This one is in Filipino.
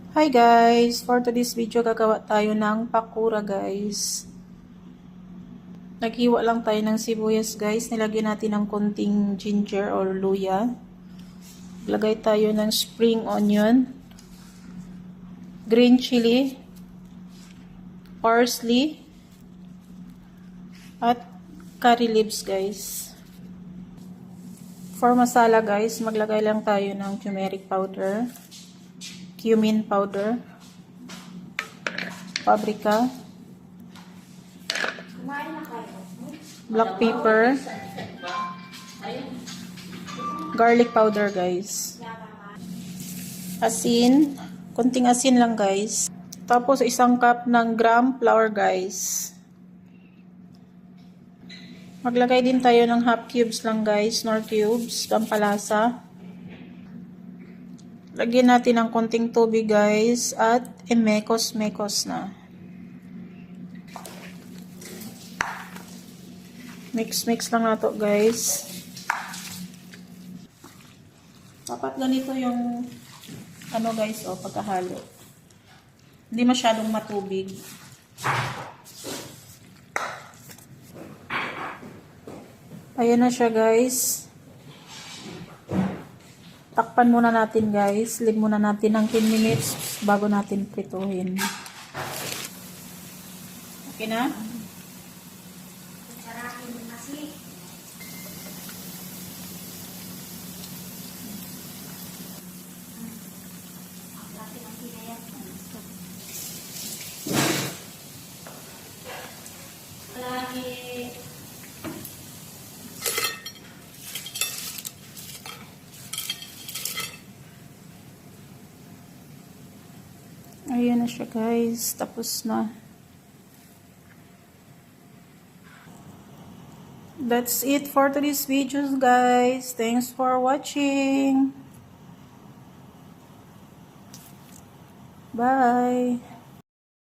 Hi guys! For today's video, gagawa tayo ng pakura guys. Naghiwa lang tayo ng sibuyas guys. Nilagyan natin ng konting ginger or luya. Lagay tayo ng spring onion, green chili, parsley, at curry leaves guys. For masala guys, maglagay lang tayo ng turmeric powder, cumin powder, paprika, black pepper, garlic powder guys, asin, konting asin lang guys, tapos isang cup ng gram flour guys. Maglagay din tayo ng half cubes lang guys, nor cubes, pampalasa. Lagyan natin ng konting tubig guys at imekos-mekos na. Mix lang nato guys. Dapat ganito yung ano guys, pagkahalo. Hindi masyadong matubig. Ayan na siya guys. Takpan muna natin guys. Leave muna natin ng 10 minutes bago natin prituhin. Okay na? Ayan na siya guys. Tapos na. That's it for today's videos guys. Thanks for watching. Bye.